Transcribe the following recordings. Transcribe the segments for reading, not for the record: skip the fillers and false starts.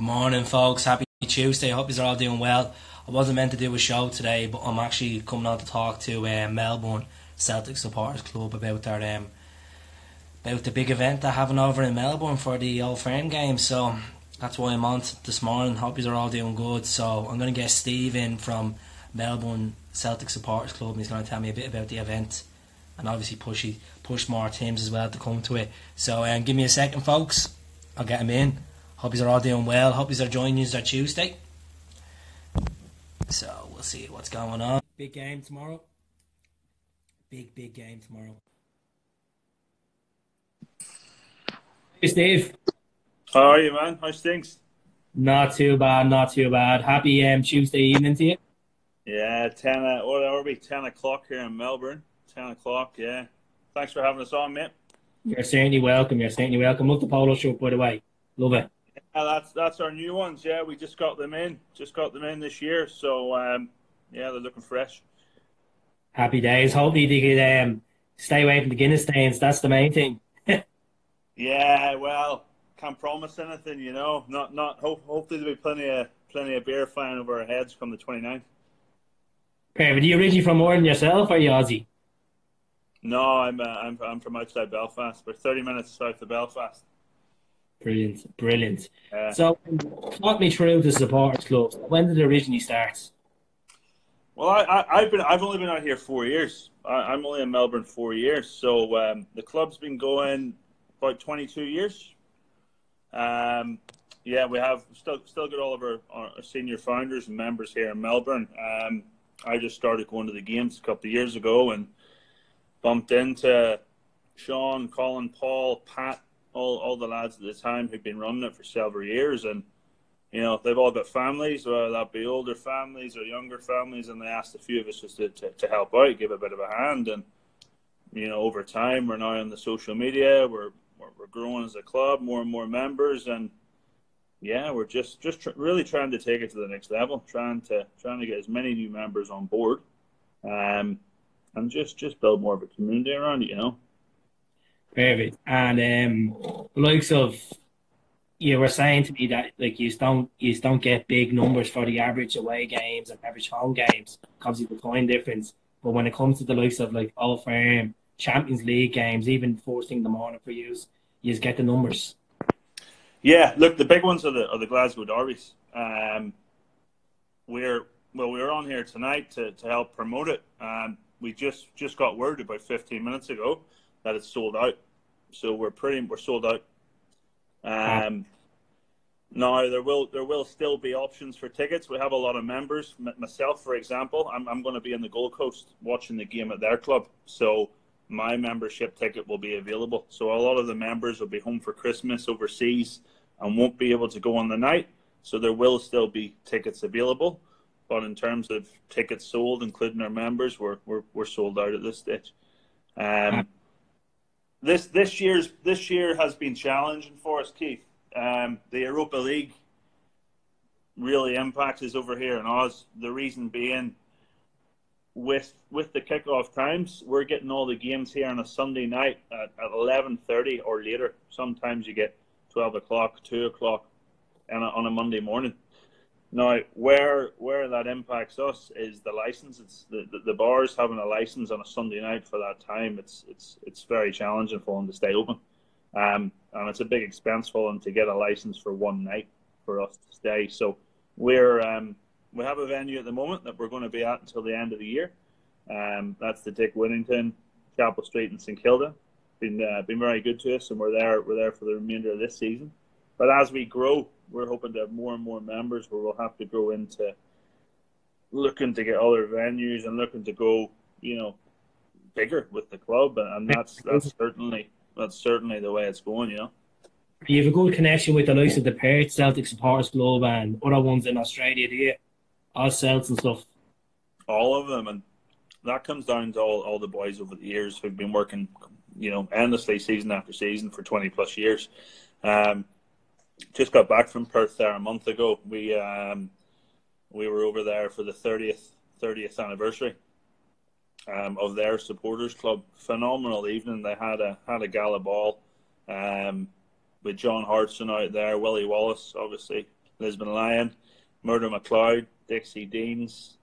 Good morning, folks. Happy Tuesday. Hope you're all doing well. I wasn't meant to do a show today, but I'm actually coming on to talk to Melbourne Celtic Supporters Club about about the big event they're having over in Melbourne for the Old Firm game. So that's why I'm on this morning. Hope you're all doing good. So I'm going to get Steve in from Melbourne Celtic Supporters Club, and he's going to tell me a bit about the event, and obviously push more teams as well to come to it. So give me a second, folks. I'll get him in. Hope you're all doing well. Hope you're joining us on Tuesday. So we'll see what's going on. Big game tomorrow. Big game tomorrow. Hey Steve. How are you, man? How's things? Not too bad. Happy Tuesday evening to you. Yeah, 10 o'clock here in Melbourne. 10 o'clock, yeah. Thanks for having us on, mate. You're certainly welcome. Love the polo shirt, by the way. Love it. Yeah, that's our new ones. Yeah, we just got them in. This year. So, yeah, they're looking fresh. Happy days. Hopefully they could stay away from the Guinness stains. That's the main thing. Yeah, well, can't promise anything, you know. Hopefully there'll be plenty of beer flying over our heads come the 29th. Okay, but are you originally from Ireland yourself, or are you Aussie? No, I'm from outside Belfast. We're 30 minutes south of Belfast. Brilliant. So, talk me through the supporters club. When did it originally start? Well, I've only been out here 4 years. I'm only in Melbourne 4 years. So the club's been going about 22 years. Yeah, we have still got all of our senior founders and members here in Melbourne. I just started going to the games a couple of years ago and bumped into Sean, Colin, Paul, Pat, all the lads at the time who've been running it for several years, and you know they've all got families, whether that be older families or younger families, and they asked a few of us just to help out, give a bit of a hand, and you know over time we're now on the social media, we're growing as a club, more and more members, and yeah, we're just really trying to take it to the next level, trying to get as many new members on board, and just build more of a community around it, you know. Perfect. And the likes of, you were saying to me that like you don't get big numbers for the average away games and average home games because of the time difference. But when it comes to the likes of like Old Firm, Champions League games, even first thing in the morning for you get the numbers. Yeah, look, the big ones are the Glasgow derbies. We're on here tonight to help promote it. We just got word about 15 minutes ago that it's sold out, so we're sold out. Now there will still be options for tickets. We have a lot of members. Myself, for example, I'm going to be in the Gold Coast watching the game at their club, so my membership ticket will be available. So a lot of the members will be home for Christmas overseas and won't be able to go on the night. So there will still be tickets available, but in terms of tickets sold, including our members, we're sold out at this stage. This year has been challenging for us, Keith. The Europa League really impacts us over here in Oz. The reason being, with the kickoff times, we're getting all the games here on a Sunday night at 11:30 or later. Sometimes you get 12 o'clock, 2 o'clock, on a Monday morning. Now, where that impacts us is the license. It's the bars having a license on a Sunday night for that time. It's very challenging for them to stay open, and it's a big expense for them to get a license for one night for us to stay. So we have a venue at the moment that we're going to be at until the end of the year. That's the Dick Whittington, Chapel Street in St Kilda. Been very good to us, and we're there for the remainder of this season. But as we grow, we're hoping to have more and more members where we'll have to grow into looking to get other venues and looking to go, you know, bigger with the club, and that's certainly the way it's going, you know. You have a good connection with the likes of the Perth Celtic Supporters Club and other ones in Australia, do you? All Celts and stuff. All of them, and that comes down to all the boys over the years who've been working, you know, endlessly season after season for 20 plus years. Just got back from Perth there a month ago. We were over there for the 30th anniversary of their supporters club. Phenomenal evening. They had a gala ball with John Hartson out there, Willie Wallace, obviously Lisbon Lion, Murdo McLeod, Dixie Deans,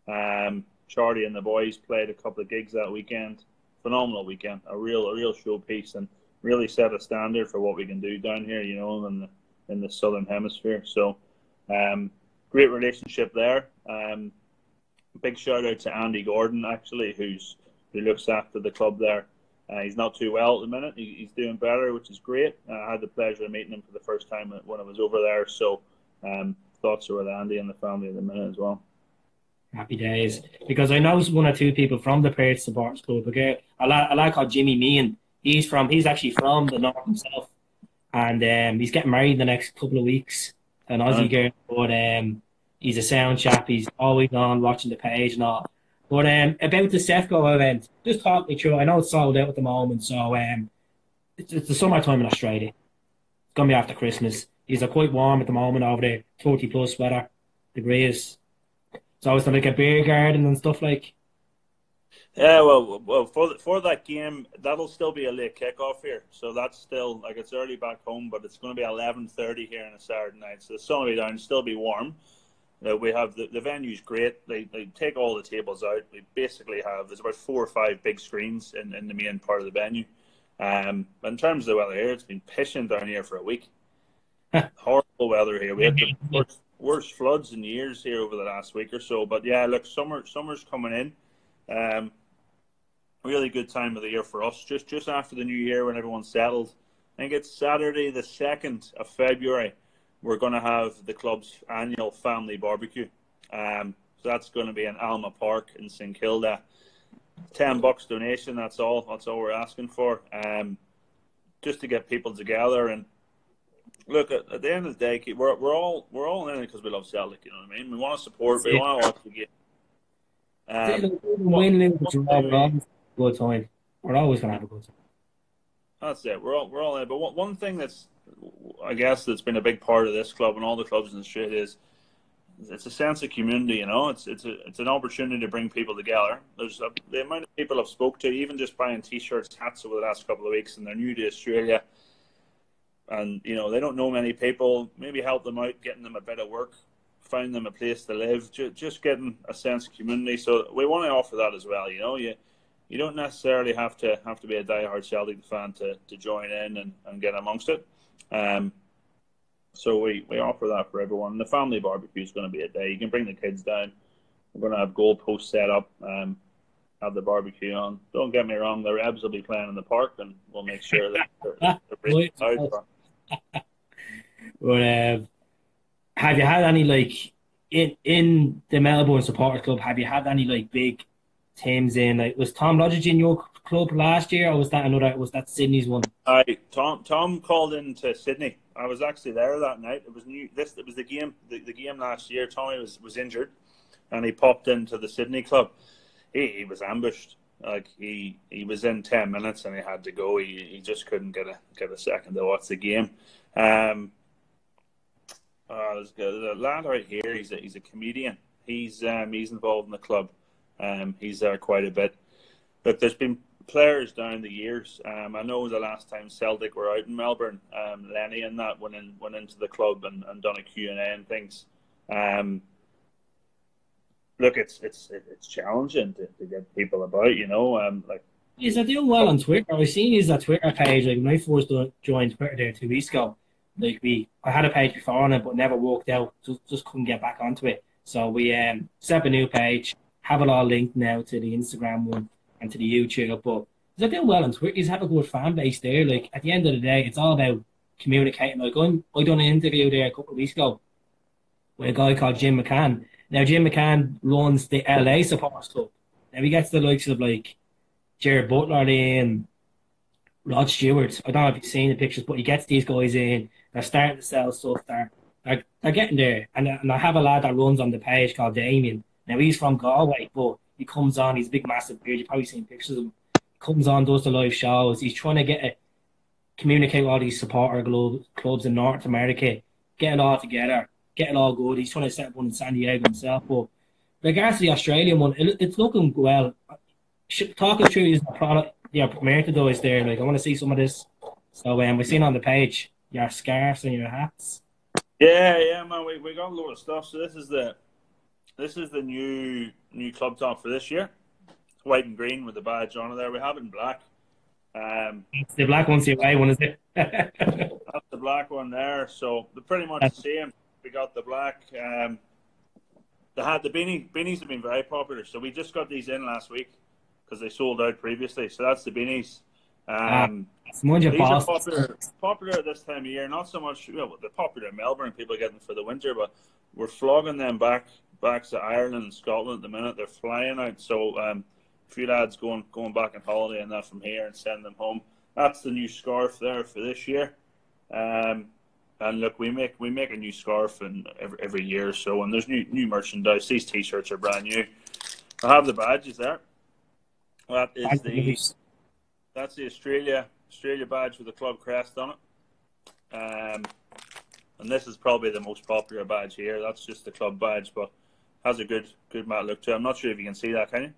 Charlie and the boys played a couple of gigs that weekend. Phenomenal weekend, a real showpiece, and really set a standard for what we can do down here, in the southern hemisphere. So, great relationship there. Big shout out to Andy Gordon, actually, who looks after the club there. He's not too well at the minute. He's doing better, which is great. I had the pleasure of meeting him for the first time when I was over there. So, thoughts are with Andy and the family at the minute as well. Happy days. Because I know one or two people from the Perth Supporters Club. Okay, a lad called Jimmy Meehan. He's actually from the north himself, and he's getting married in the next couple of weeks. An Aussie girl, but he's a sound chap. He's always on watching the page and all. But about the Sefco event, just talk me through. I know it's sold out at the moment, so it's the summertime in Australia. It's gonna be after Christmas. It's quite warm at the moment over there, 30+ weather degrees. So it's like a beer garden and stuff like. Yeah, well, for that game, that'll still be a late kickoff here. So that's still like it's early back home, but it's going to be 11:30 here on a Saturday night. So the sun will be down, still be warm. We have the venue's great. They take all the tables out. We basically there's about 4 or 5 big screens in the main part of the venue. In terms of the weather here, it's been pissing down here for a week. Horrible weather here. We had the worst floods in years here over the last week or so. But yeah, look, summer's coming in. Really good time of the year for us. Just after the new year when everyone's settled. I think it's Saturday the 2nd of February. We're going to have the club's annual family barbecue. So that's going to be in Alma Park in St Kilda. $10 donation. That's all we're asking for. Just to get people together and look at the end of the day, we're all in it because we love Celtic. You know what I mean? We want to support. We want to watch the game. Win, lose, draw, good time. We're always going to have a good time. That's it. We're all in. But one thing that's been a big part of this club and all the clubs in the street is it's a sense of community. It's an opportunity to bring people together. There's the amount of people I've spoke to, even just buying T-shirts, hats over the last couple of weeks, and they're new to Australia, and they don't know many people. Maybe help them out, getting them a bit of work, find them a place to live, just getting a sense of community. So we want to offer that as well. You don't necessarily have to be a diehard Celtic fan to join in and get amongst it. So we offer that for everyone. The family barbecue is going to be a day. You can bring the kids down. We're going to have goalposts set up, have the barbecue on. Don't get me wrong, the Rebs will be playing in the park, and we'll make sure that they're out. But have you had any in the Melbourne Supporters Club? Have you had any big teams in? Was Tom Rogers in your club last year, or was that Sydney's one? Tom called into Sydney. I was actually there that night. It was new. It was the game last year. Tommy was injured, and he popped into the Sydney club. He was ambushed. He was in 10 minutes and he had to go. He just couldn't get a second to watch the game. There's a lad right here. He's a comedian. He's involved in the club. He's there quite a bit. But there's been players down the years. I know the last time Celtic were out in Melbourne, Lenny and that went into the club and done a Q&A and things. Look, it's challenging to get people about, He's doing well on Twitter. I've seen his Twitter page. When I first joined Twitter there 2 weeks ago, I had a page before on it, but never worked out. Just couldn't get back onto it. So we set up a new page, have it all linked now to the Instagram one and to the YouTube. But he's doing well on Twitter. He's have a good fan base there. At the end of the day, it's all about communicating. I done an interview there a couple of weeks ago with a guy called Jim McCann. Now, Jim McCann runs the LA Supporters Club. Now, he gets the likes of Jared Butler in, Rod Stewart. I don't know if you've seen the pictures, but he gets these guys in. They're starting to sell stuff. They're getting there. And I have a lad that runs on the page called Damien. Now, he's from Galway, but he comes on. He's a big, massive beard. You've probably seen pictures of him. He comes on, does the live shows. He's trying to communicate with all these supporter clubs in North America, get it all together, get it all good. He's trying to set up one in San Diego himself. But regards to the Australian one, it's looking well. Talking through is the product, premiere to do is there. I want to see some of this. So we're seeing on the page your scarves and your hats. Yeah, man. We got a load of stuff. So this is the new club top for this year. It's white and green with the badge on it there. We have it in black. It's the black one's the away one, is it? That's the black one there. So they're pretty much the same. We got the black. The beanies have been very popular. So we just got these in last week because they sold out previously. So that's the beanies. These are popular at this time of year. Not so much. They're popular in Melbourne. People are getting them for the winter, but we're flogging them back to Ireland and Scotland at the minute. They're flying out. So a few lads going back on holiday and that from here and sending them home. That's the new scarf there for this year. And look, we make a new scarf every year or so, and there's new merchandise. These T-shirts are brand new. I have the badges there. That's the Australia badge with the club crest on it. And this is probably the most popular badge here. That's just the club badge, but has a good matte look to it. I'm not sure if you can see that, can you?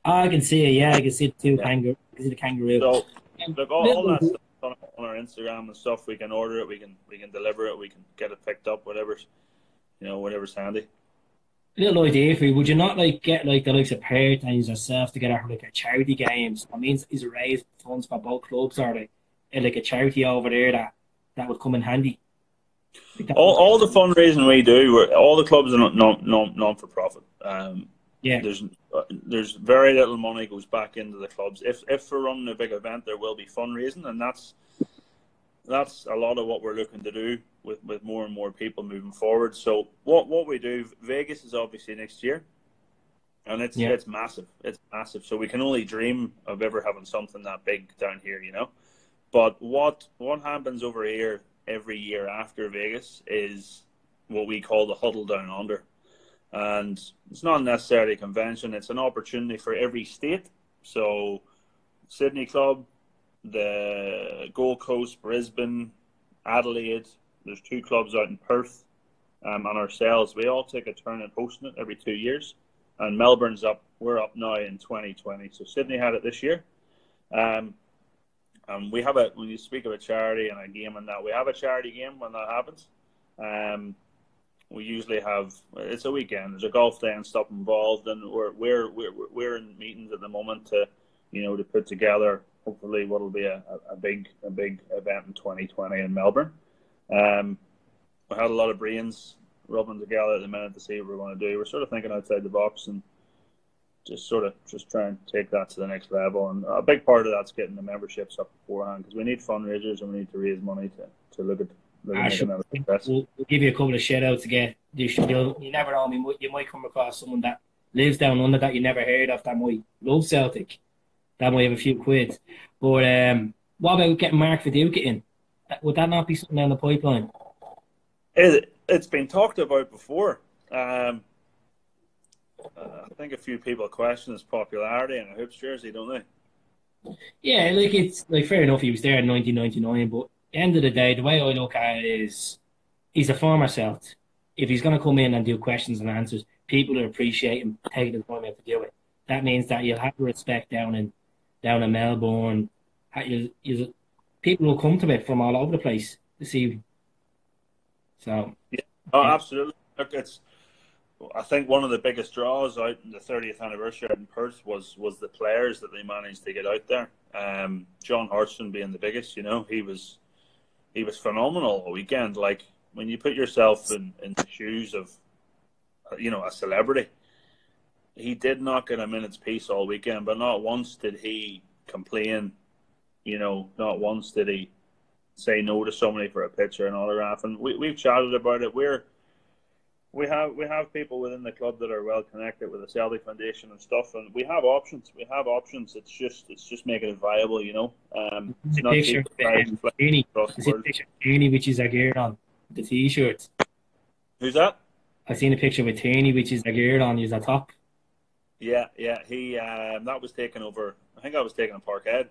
I can see it. Yeah, I can see the kangaroo. I can see the kangaroo. So look, all that stuff on our Instagram and stuff. We can order it. We can deliver it. We can get it picked up. Whatever's handy. Little idea for you. Would you not get the likes of Perth and yourself together for a charity games? I mean, is it raise funds for both clubs, or like a charity over there that would come in handy? All the fundraising we do, all the clubs are non for profit. Yeah. There's very little money goes back into the clubs. If we're running a big event, there will be fundraising, and that's a lot of what we're looking to do with more and more people moving forward. So what we do, Vegas is obviously next year, and it's massive. It's massive. So we can only dream of ever having something that big down here, But what happens over here every year after Vegas is what we call the Huddle Down Under. And it's not necessarily a convention, it's an opportunity for every state. So Sydney Club, the Gold Coast, Brisbane, Adelaide, there's 2 clubs out in Perth, and ourselves, we all take a turn at hosting it every 2 years. And Melbourne's up, we're up now in 2020. So Sydney had it this year. And we have when you speak of a charity and a game and that, we have a charity game when that happens. We usually have, it's a weekend, there's a golf day and stuff involved, and we're in meetings at the moment to put together hopefully what'll be a big event in 2020 in Melbourne. We had a lot of brains rubbing together at the minute to see what we're going to do. We're sort of thinking outside the box and just try and take that to the next level. And a big part of that's getting the memberships up beforehand, because we need fundraisers and we need to raise money to look at making that a success. We'll give you a couple of shout outs again. You never know, you might come across someone that lives down under that you never heard of that might love Celtic. That might have a few quid. But what about getting Mark Viduka in? Would that not be something down the pipeline? It's been talked about before. I think a few people question his popularity in a hoops jersey, don't they? Yeah, it's fair enough. He was there in 1999, but at the end of the day, the way I look at it is, he's a former Celt. If he's going to come in and do questions and answers, people will appreciate him taking the time out to do it. That means that you'll have respect down in Melbourne. People will come to it from all over the place to see. So, yeah. Oh, absolutely. Look, I think one of the biggest draws out in the 30th anniversary in Perth was the players that they managed to get out there. John Hartson being the biggest, he was phenomenal all weekend. Like, when you put yourself in the shoes of, a celebrity, he did not get a minute's peace all weekend, but not once did he complain. Not once did he say no to somebody for a picture and autograph. And we've chatted about it. We have people within the club that are well connected with the Celtic Foundation and stuff, and we have options. It's just making it viable, It's not picture of Tierney, which is a gear on the T-shirts. Who's that? I've seen a picture with Tierney, which is a gear on. Is a top. Yeah. He that was taken over. I think I was taken in Parkhead.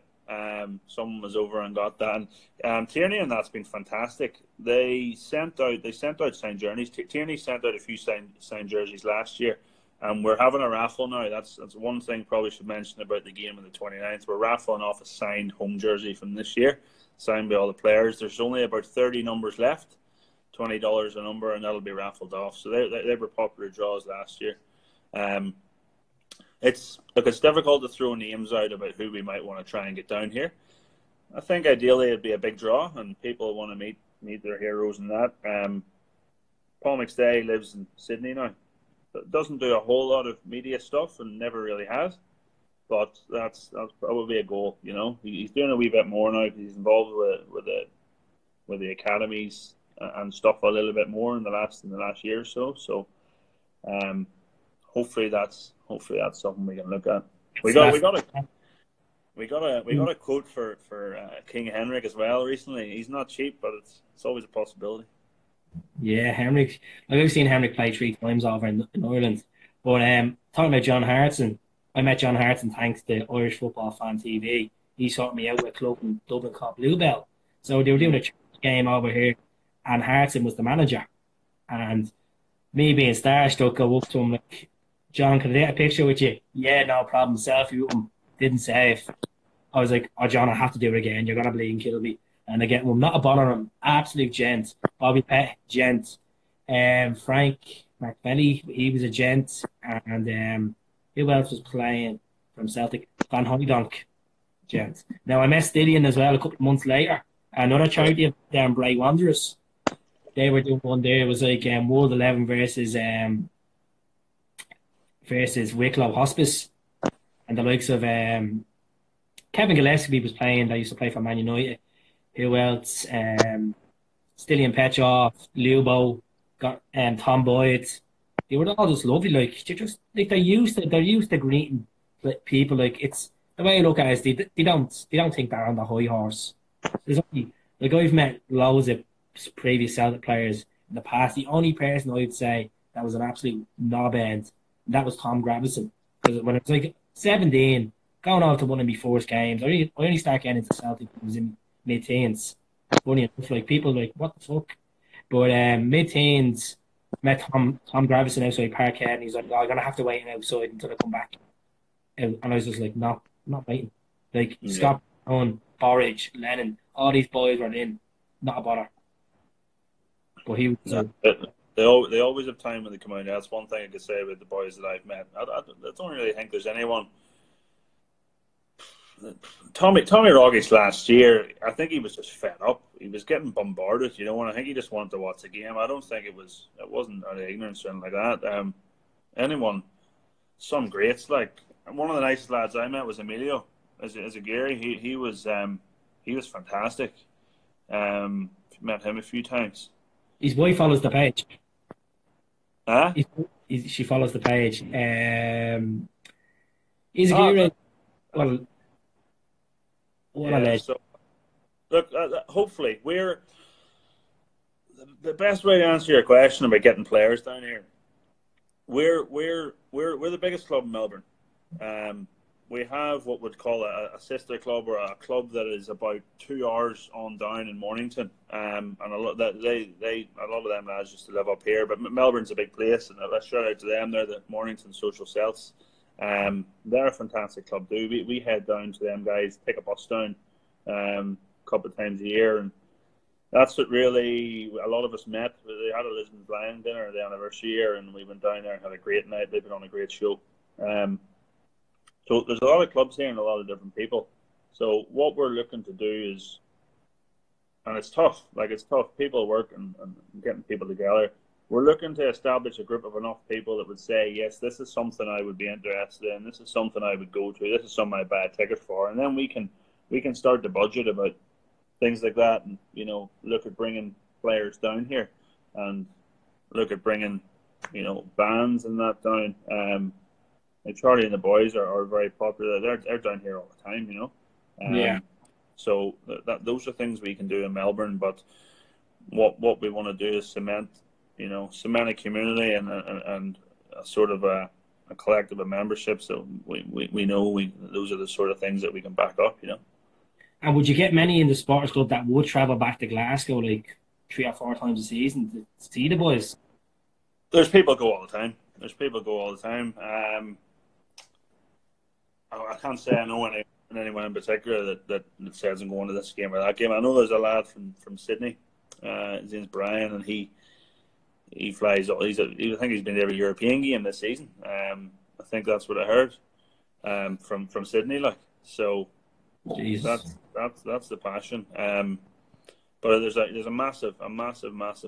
Someone was over and got that. And Tierney and that's been fantastic. They sent out signed jerseys. Tierney sent out a few signed jerseys last year. We're having a raffle now. That's one thing probably should mention about the game on the 29th. We're raffling off a signed home jersey from this year, signed by all the players. There's only about 30 numbers left. $20 a number, and that'll be raffled off. So they were popular draws last year. It's difficult to throw names out about who we might want to try and get down here. I think ideally it'd be a big draw, and people want to meet their heroes in that. Paul McStay lives in Sydney now. Doesn't do a whole lot of media stuff, and never really has. But that's probably a goal. You know, he's doing a wee bit more now. He's involved with the academies and stuff a little bit more in the last year or so. So, hopefully that's something we can look at. We got a quote for King Henrik as well recently. He's not cheap, but it's always a possibility. Yeah, Henrik. I've seen Henrik play 3 times over in Ireland. But talking about John Hartson, I met John Hartson thanks to Irish Football Fan TV. He sorted me out with a club in Dublin called Bluebell. So they were doing a game over here, and Hartson was the manager. And me being starstruck, I go up to him like, John, can I take a picture with you? Yeah, no problem. Selfie with him. Didn't save. I was like, oh, John, I have to do it again. You're going to bleed and kill me. And I get him, not a bother him. Absolute gent. Bobby Pett, gent. Frank McBelly, he was a gent. And who else was playing from Celtic? Van Hooydonk, gent. Now, I met Stillion as well a couple of months later. Another charity down Bray Wanderers. They were doing one there. It was like World 11 versus Wicklow Hospice. And the likes of Kevin Gillespie was playing. They used to play for Man United. Who else? Stillion Petrov, Lubo, got Tom Boyd. They were all just lovely. Like they're used to greeting people. Like, it's the way I look at it is they don't think they're on the high horse. There's only, like, I've met loads of previous Celtic players in the past. The only person I'd say that was an absolute knob end, that was Tom Gravison. Because when I was like 17, going on to one of my first games, I only started getting into Celtic when I was in mid-teens. Funny enough, like, people like, what the fuck? But mid-teens, met Tom Gravison outside Parkhead, and he's like, oh, I'm going to have to wait outside until I come back. And I was just like, no, I'm not waiting. Like, Scott Brown, Borage, Lennon, all these boys were in, not a bother. But he was... They always have time when they come out. That's one thing I could say about the boys that I've met. I don't really think there's anyone... Tommy Rogic last year, I think he was just fed up. He was getting bombarded, you know, and I think he just wanted to watch the game. I don't think it wasn't out of ignorance or anything like that. Some greats, like, one of the nicest lads I met was Emilio as a Gary. He was fantastic. Met him a few times. His wife follows the page. Huh? She follows the page. He's a Gary. Well. So, look, hopefully we're the best way to answer your question about getting players down here. We're the biggest club in Melbourne. We have what we'd call a sister club, or a club that is about 2 hours on down in Mornington. And a lot of them lads used to live up here, but Melbourne's a big place, and let's shout out to them. They're the Mornington Social Celts. They're a fantastic club too. We head down to them guys, take a bus down a couple of times a year, and that's what really a lot of us met. They had a Lisbon's Lion dinner the anniversary year, and we went down there and had a great night. They've been on a great show. So there's a lot of clubs here and a lot of different people. So what we're looking to do is, and it's tough. Like, it's tough. People work and getting people together. We're looking to establish a group of enough people that would say, yes, this is something I would be interested in. This is something I would go to. This is something I'd buy a ticket for. And then we can start to budget about things like that, and, you know, look at bringing players down here, and look at bringing, you know, bands and that down. And Charlie and the boys are very popular. They're down here all the time, you know. So those are things we can do in Melbourne. But what we want to do is cement a community and a sort of a collective of membership. So we know those are the sort of things that we can back up, you know. And would you get many in the sports club that would travel back to Glasgow like 3 or 4 times a season to see the boys? There's people go all the time. I can't say I know anyone in particular that says I'm going to this game or that game. I know there's a lad from Sydney His name's Brian, and he flies. I think he's been to every European game this season. I think that's what I heard from Sydney. Like, so Jesus. that's the passion. But there's a massive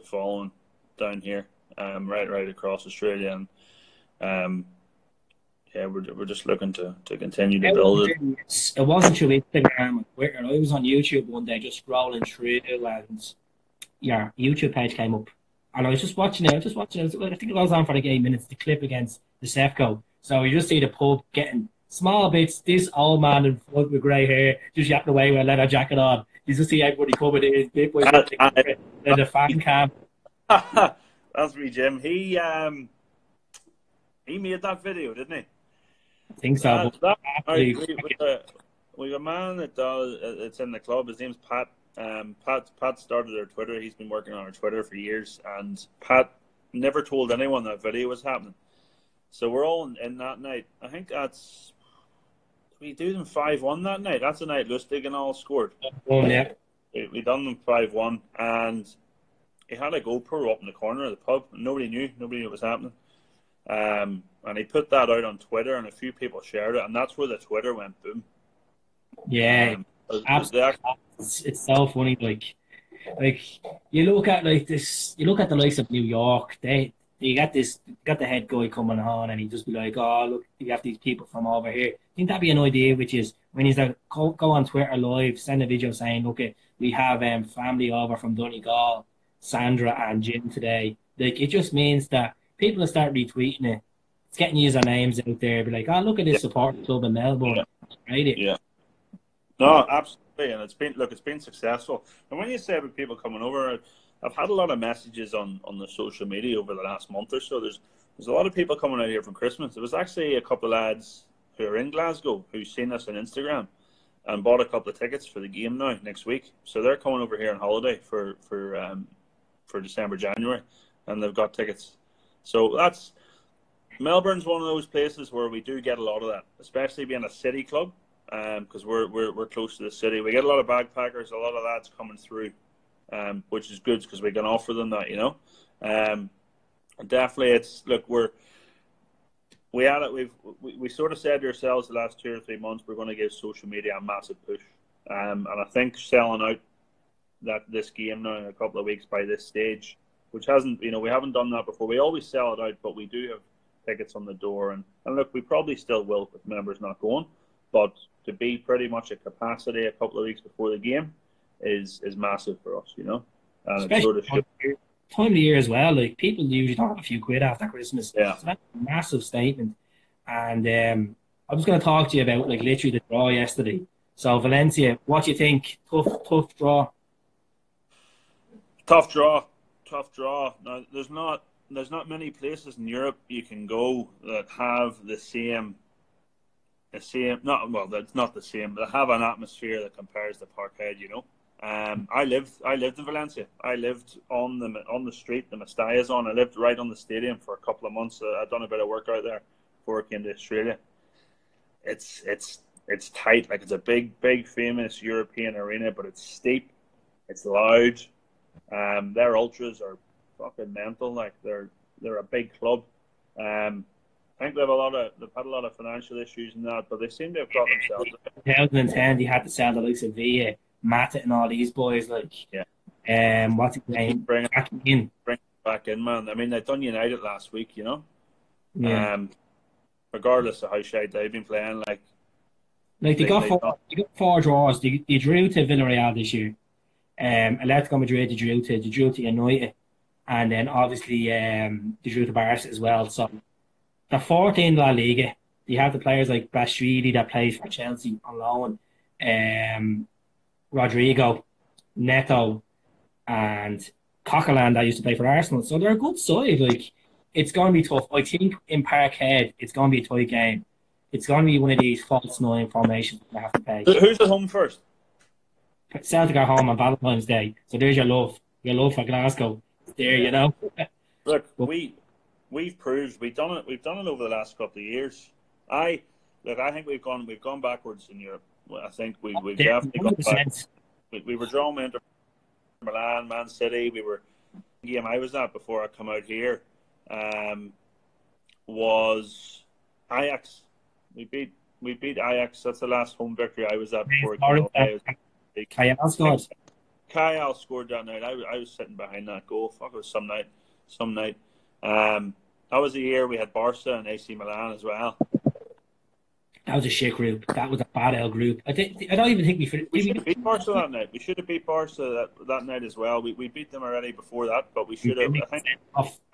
following down here, right across Australia, and yeah, we're just looking to continue to build it. It wasn't through Instagram and Twitter. I was on YouTube one day just scrolling through, and your YouTube page came up. And I was just watching it. I think it goes on for like 8 minutes, the clip against the Sefco. So you just see the pub getting small bits, this old man in front with grey hair, just yapping away with a leather jacket on. You just see everybody coming in, big boys, and the fan cam. That's me, Jim. He made that video, didn't he? I think so. We have a man that does. It's in the club. His name's Pat. Pat started our Twitter. He's been working on our Twitter for years, and Pat never told anyone that video was happening. So we're all in that night. I think that's we do them 5-1 that night. That's the night Lustig and all scored. Oh yeah. We done them 5-1, and he had a GoPro up in the corner of the pub. Nobody knew it was happening. And he put that out on Twitter, and a few people shared it, and that's where the Twitter went boom. Yeah, absolutely. It's so funny. Like you look at this. You look at the likes of New York. You got the head guy coming on, and he just be like, "Oh, look, you have these people from over here." I think that'd be an idea, which is when he's like, go on Twitter live, send a video saying, "Look, we have family over from Donegal, Sandra and Jim today." Like, it just means that people will start retweeting it. It's getting usernames out there. Be like, "Oh, look at this support club in Melbourne." Right? Yeah. No, absolutely, and it's been successful. And when you say about people coming over, I've had a lot of messages on the social media over the last month or so. There's a lot of people coming out here from Christmas. There was actually a couple of lads who are in Glasgow who've seen us on Instagram and bought a couple of tickets for the game now next week. So they're coming over here on holiday for December, January, and they've got tickets. So Melbourne's one of those places where we do get a lot of that, especially being a city club, because we're close to the city. We get a lot of backpackers, a lot of lads coming through, which is good because we can offer them that, you know. Definitely, we sort of said to ourselves the last 2 or 3 months we're going to give social media a massive push, and I think selling out this game now in a couple of weeks by this stage, which hasn't, we haven't done that before. We always sell it out, but we do have tickets on the door, and look, we probably still will with members not going, but to be pretty much at capacity a couple of weeks before the game is massive for us, and especially it sort of time of the year as well. Like, people usually don't have a few quid after Christmas. Yeah. So that's a massive statement. And I was going to talk to you about literally the draw yesterday. So Valencia, what do you think? Tough draw. Tough draw. Now, there's not many places in Europe you can go that have the same. That's not the same, but have an atmosphere that compares to Parkhead. I lived in Valencia. I lived on the street the Mestaya's on. I lived right on the stadium for a couple of months. I'd done a bit of work out there before I came to Australia. It's tight. Like, it's a big famous European arena, but it's steep. It's loud. Their ultras are fucking mental. Like, they're a big club. I think they've had a lot of financial issues in that, but they seem to have got themselves. In 2010, they had to sell the likes of Villa, Matt, and all these boys. What's his name? Bring back in, man. I mean, they've done United last week, Yeah. Regardless of how shite they've been playing, they got 4 draws. They drew to Villarreal this year. Atletico Madrid, they drew to United, and then obviously they drew to Barca as well. So they're 14 La Liga. They have the players like Bastridi that plays for Chelsea on loan, Rodrigo, Neto, and Coquelin that used to play for Arsenal. So they're a good side. It's going to be tough. I think in Parkhead, it's going to be a tight game. It's going to be one of these false 9 formations they have to play. Who's at home first? Celtic are home on Valentine's Day. So there's your love for Glasgow. It's there, Look, we've proved we've done it over the last couple of years. I think we've gone backwards in Europe. I think we've definitely gone back. We were drawn with Inter. Milan, Man City. The game I was at before I come out here was Ajax. We beat Ajax. That's the last home victory I was at before I came away. Kyle scored that night. I was sitting behind that goal. Fuck, it was some night. That was the year we had Barca and AC Milan as well. That was a shit group. That was a bad L group. I don't even think we should have beat Barca that night. We should have beat Barca that night as well. We beat them already before that, but we should have. I think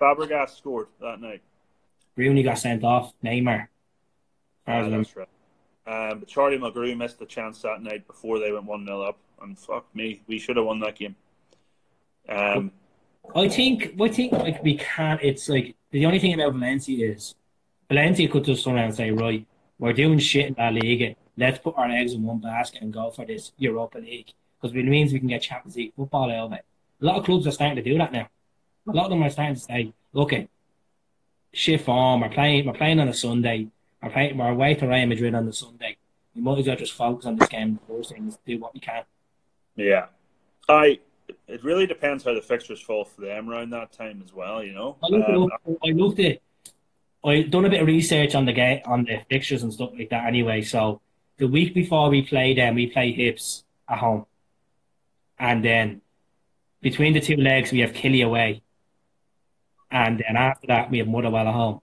Fabregas scored that night. Rooney got sent off. Neymar. That's right. But Charlie Mulgrew missed the chance that night before they went 1-0 up, and fuck me, we should have won that game. I think like we can't. It's like the only thing about Valencia is Valencia could just turn around and say, right, we're doing shit in La Liga. Let's put our eggs in one basket and go for this Europa League, because it means we can get Champions League football out of it. A lot of clubs are starting to do that now. A lot of them are starting to say, okay, shit form. We're playing on a Sunday. We're away to Real Madrid on the Sunday. We might as well just focus on this game first and do what we can. Yeah, it really depends how the fixtures fall for them around that time as well. You know, I've done a bit of research on the fixtures and stuff like that. Anyway, so the week before we play them, we play Hibs at home, and then between the two legs we have Killy away, and then after that we have Motherwell at home.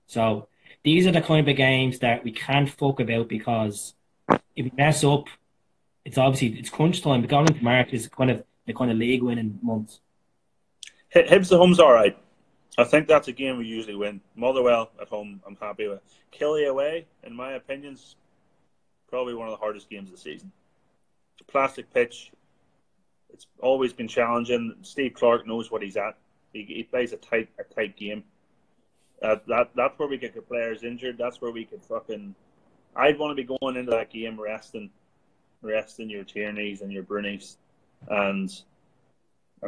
So these are the kind of games that we can't fuck about, because if we mess up, it's crunch time. Going into March is the kind of league winning months. Hibs at home's all right. I think that's a game we usually win. Motherwell at home, I'm happy with. Killy away, in my opinion, is probably one of the hardest games of the season. It's a plastic pitch. It's always been challenging. Steve Clark knows what he's at. He plays a tight game. That's where we get the players injured. That's where we could I'd want to be going into that game resting your Tierneys and your Brunies and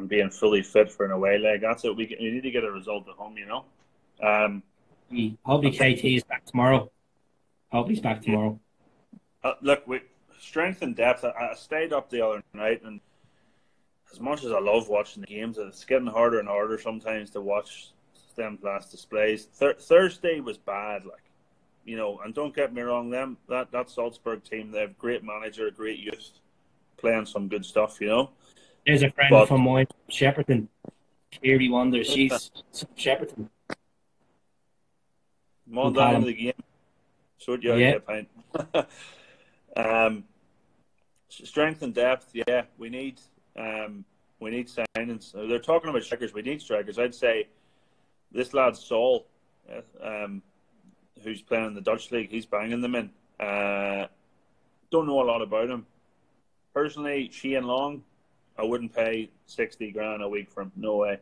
being fully fit for an away leg. That's it. We need to get a result at home, you know. Hopefully KT is back tomorrow. Look, strength and depth. I stayed up the other night, and as much as I love watching the games, it's getting harder and harder sometimes to watch them last displays. Thursday was bad, and don't get me wrong, that Salzburg team, they have great manager, great youth, playing some good stuff, you know. There's a friend from mine, Shepperton, Kiri Wonder. She's Shepperton. I'm on that into the game. Sort you out, yeah. Pint. Strength and depth, yeah. We need signings. They're talking about strikers. We need strikers. I'd say this lad Saul, who's playing in the Dutch league, he's banging them in. Don't know a lot about him personally. Shane Long, I wouldn't pay 60 grand a week for him. No way.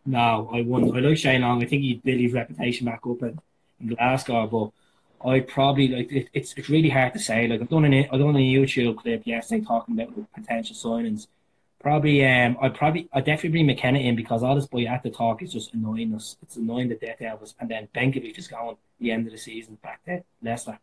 No, I wouldn't. I like Shane Long. I think he'd build his reputation back up in Glasgow, but I probably it's really hard to say. I've done a YouTube clip yesterday talking about potential signings. I'd definitely bring McKenna in, because all this boy at the talk is just annoying us. It's annoying the death out of us. And then Benkovic is going at the end of the season back to Leicester.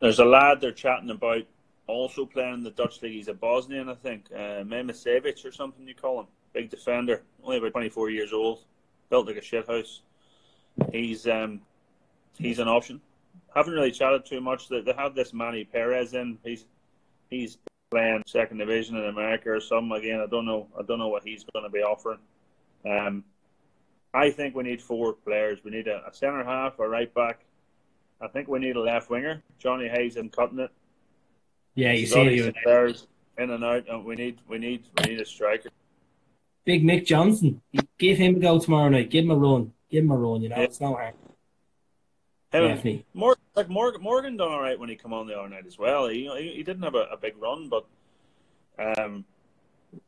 There's a lad they're chatting about also playing in the Dutch league. He's a Bosnian, I think. Memisevic or something you call him. Big defender. Only about 24 years old. Built like a shithouse. He's an option. Haven't really chatted too much. They have this Manny Perez in. He's playing second division in America or something. Again, I don't know what he's going to be offering. I think we need 4 players. We need a centre half, a right back. I think we need a left winger. Johnny Hayes isn't cutting it. Yeah, you see players in and out, and we need a striker. Big Mick Johnson. Give him a go tomorrow night. Give him a run. You know, yeah. It's no hard. Definitely. Morgan done all right when he came on the other night as well. He didn't have a big run, but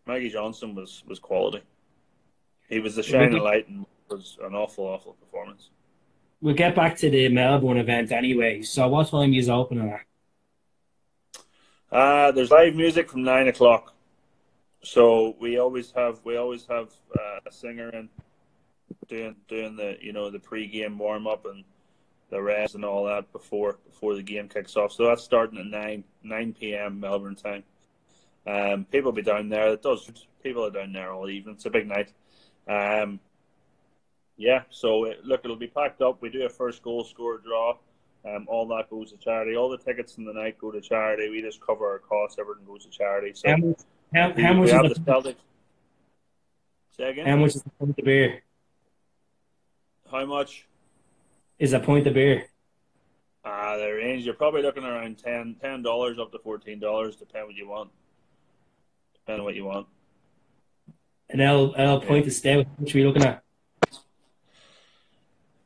Maggie Johnson was quality. He was the shining light, and was an awful performance. We'll get back to the Melbourne event anyway. So what time is opening at? There's live music from 9 o'clock. So we always have a singer in doing the pre-game warm up and the rest and all that before the game kicks off. So that's starting at 9 p.m. Melbourne time. People will be down there. It does. People are down there all evening. It's a big night. Yeah, so look, it'll be packed up. We do a first goal score draw. All that goes to charity. All the tickets in the night go to charity. We just cover our costs. Everything goes to charity. So how much we is have the the Celtics. Say again? how much is the pint of beer? How much? Is a pint of beer? The range, you're probably looking around $10 up to $14, depending what you want. Depending on what you want. An L pint of stout. How much are we looking at?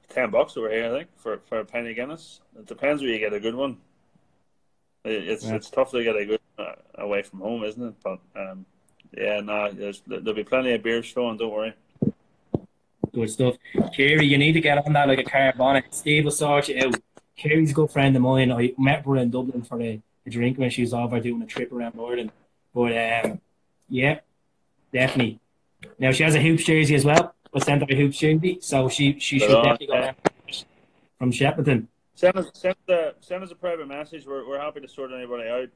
$10 over here, I think, for a pint of Guinness. It depends where you get a good one. It's tough to get a good away from home, isn't it? But yeah, no, there'll be plenty of beers flowing. Don't worry. Good stuff. Kerry, you need to get on that like a car bonnet. Steve will sort you out. Kerry's a good friend of mine. I met her in Dublin for a drink when she was over doing a trip around Ireland. But yeah, definitely. Now she has a hoops jersey as well. I sent her a hoops jersey, so she should definitely go down from Shepperton. Send us a private message. We're happy to sort anybody out.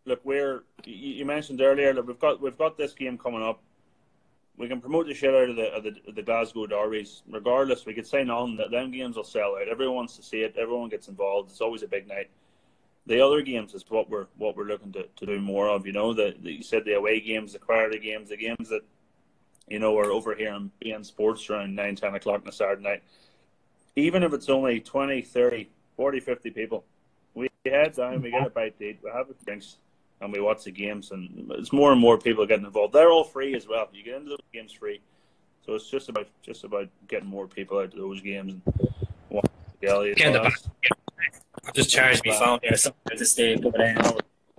Look, you mentioned earlier that we've got this game coming up. We can promote the shit out of the Glasgow derbies. Regardless, we could say none that them games will sell out. Everyone wants to see it. Everyone gets involved. It's always a big night. The other games is what we're looking to do more of. You know, you said the away games, the quieter games, the games that are over here on beIN Sports around 9, 10 o'clock on a Saturday night. Even if it's only 20, 30, 40, 50 people, we head down, we get a bite to eat, we have a drinks, and we watch the games, and it's more and more people getting involved. They're all free as well. You get into those games free, so it's just about getting more people out to those games. And I just charged my phone there, something to stay. But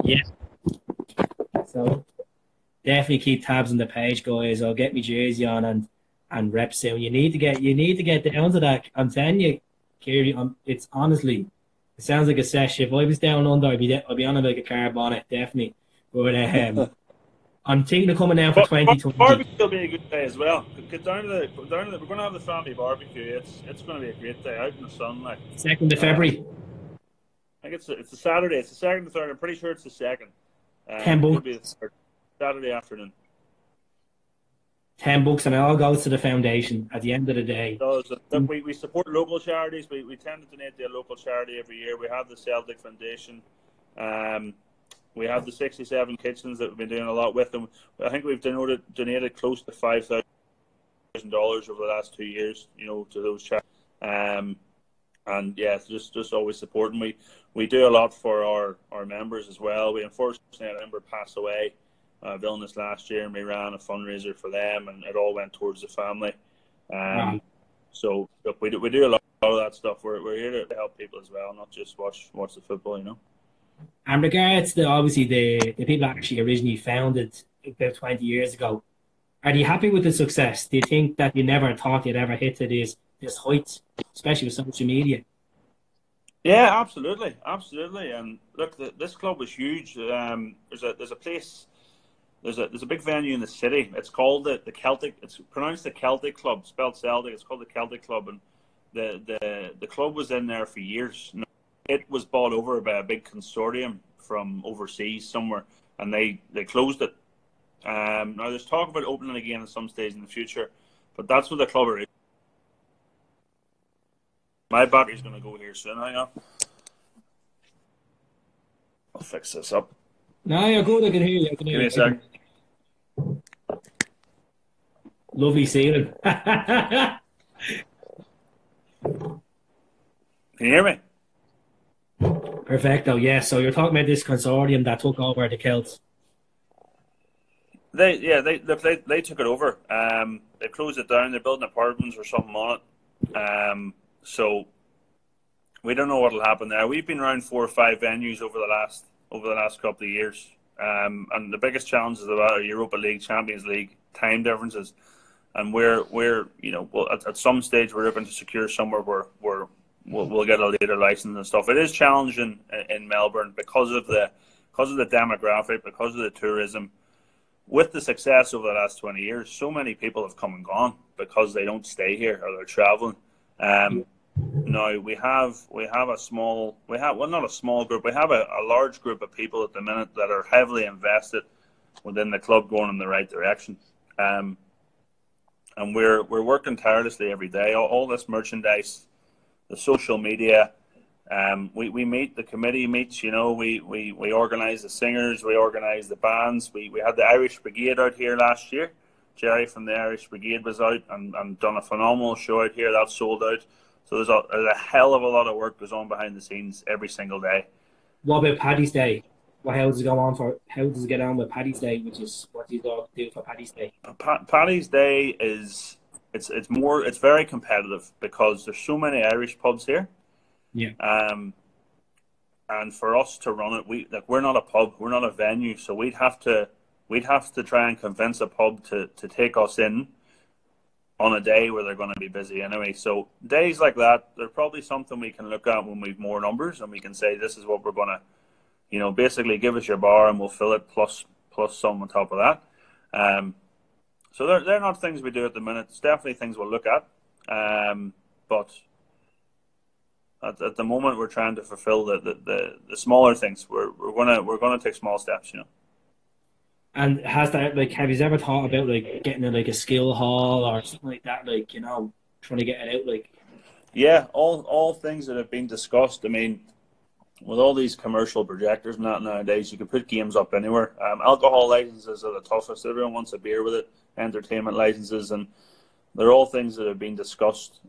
yeah, so definitely keep tabs on the page, guys. I'll get my jersey on and rep soon. You need to get down to that. I'm telling you, Kerry, it's honestly. It sounds like a session. If I was down under, I'd be on it like a car bonnet, definitely. But I'm thinking of coming down for 2020. Barbecue will be a good day as well. Get down to the. We're going to have the family barbecue. It's going to be a great day out in the sun. 2nd of February. I think it's a Saturday. It's the 2nd, the 3rd. I'm pretty sure it's the 2nd. $10. Saturday afternoon. $10, and it all goes to the foundation at the end of the day. We support local charities. We tend to donate to a local charity every year. We have the Celtic Foundation. We have the 67 kitchens that we've been doing a lot with them. I think we've donated close to $5,000 over the last 2 years, to those charities. And yeah, just always supporting. We do a lot for our members as well. We unfortunately had a member pass away of illness last year, and we ran a fundraiser for them, and it all went towards the family. So look, we do a lot of that stuff. We're here to help people as well, not just watch the football, And regards to obviously the people that actually originally founded about 20 years ago, are you happy with the success? Do you think that you never thought you'd ever hit to this height, especially with social media? Yeah, absolutely. And look, this club was huge. There's a place. There's a big venue in the city. It's called the Celtic. It's pronounced the Celtic Club, spelled Celtic. It's called the Celtic Club, and the club was in there for years. It was bought over by a big consortium from overseas somewhere, and they closed it. Now there's talk about opening again at some stage in the future, but that's what the club is. My battery's going to go here soon. Hang on. I'll fix this up. No, you're good. I can hear you. Give me a sec. Lovely ceiling. Can you hear me? Perfecto, yeah. So you're talking about this consortium that took over the Celts. They took it over. They closed it down. They're building apartments or something on it. So we don't know what will happen there. We've been around 4 or 5 venues over the last couple of years. And the biggest challenges of that are Europa League, Champions League, time differences. And we're at some stage we're looking to secure somewhere where we'll get a later license and stuff. It is challenging in Melbourne because of the demographic, because of the tourism. With the success over the last 20 years, so many people have come and gone because they don't stay here or they're traveling. No, we have a small, well, not a small group, we have a large group of people at the minute that are heavily invested within the club going in the right direction. And we're working tirelessly every day. All this merchandise, the social media, we meet, the committee meets, we organise the singers, we organise the bands. We had the Irish Brigade out here last year. Jerry from the Irish Brigade was out and done a phenomenal show out here. That sold out. So there's a hell of a lot of work goes on behind the scenes every single day. What about Paddy's Day? How does it go on for? How does it get on with Paddy's Day? Which is what do you do for Paddy's Day? Paddy's Day is it's very competitive because there's so many Irish pubs here. Yeah. And for us to run it, we're not a pub, we're not a venue, so we'd have to try and convince a pub to take us in on a day where they're going to be busy anyway. So days like that, they're probably something we can look at when we've more numbers and we can say this is what we're going to, basically give us your bar and we'll fill it plus some on top of that. So they're not things we do at the minute. It's definitely things we'll look at. But at the moment, we're trying to fulfill the smaller things. We're gonna take small steps, And has that have you ever thought about getting a skill hall or something like that? Trying to get it out Yeah, all things that have been discussed. I mean, with all these commercial projectors and that nowadays, you can put games up anywhere. Alcohol licenses are the toughest. Everyone wants a beer with it. Entertainment licenses, and they're all things that have been discussed.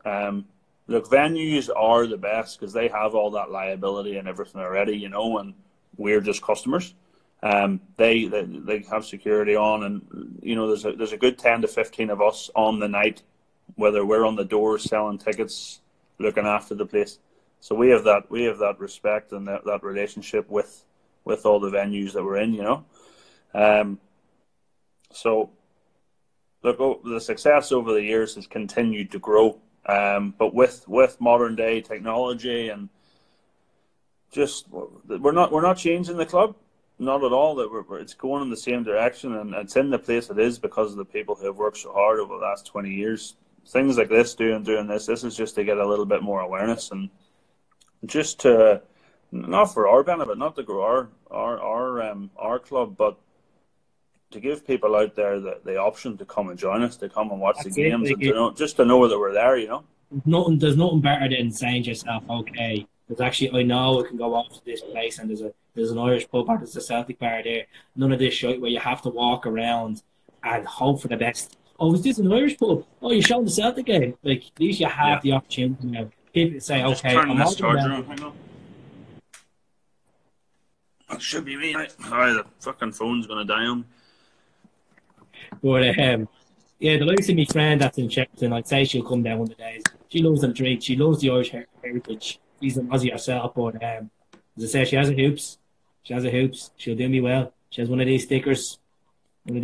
Look, venues are the best because they have all that liability and everything already, and we're just customers. They have security on, and there's a good 10 to 15 of us on the night, whether we're on the doors selling tickets, looking after the place. So we have that respect and that relationship with all the venues that we're in, So look, the success over the years has continued to grow. But with modern day technology and just we're not changing the club, not at all. It's going in the same direction, and it's in the place it is because of the people who have worked so hard over the last 20 years. Things like this, doing this is just to get a little bit more awareness and just to not for our benefit, not to grow our club, but to give people out there the option to come and join us, to come and watch the games, and to know that we're there, There's nothing better than saying to yourself, okay, I know I can go off to this place and there's an Irish pub or there's a Celtic bar there. None of this shit where you have to walk around and hope for the best. Oh, is this an Irish pub? Oh, you're showing the Celtic game. At least you have the opportunity now. People say, I'm just turning this charger on. Hang on. That should be me. The fucking phone's going to die on. But the likes of my friend that's in Shepperton, I'd say she'll come down one of the days. She loves them drinks. She loves the Irish heritage. She's an Aussie herself, but as I say, she has a hoops. She'll do me well. She has one of these stickers. But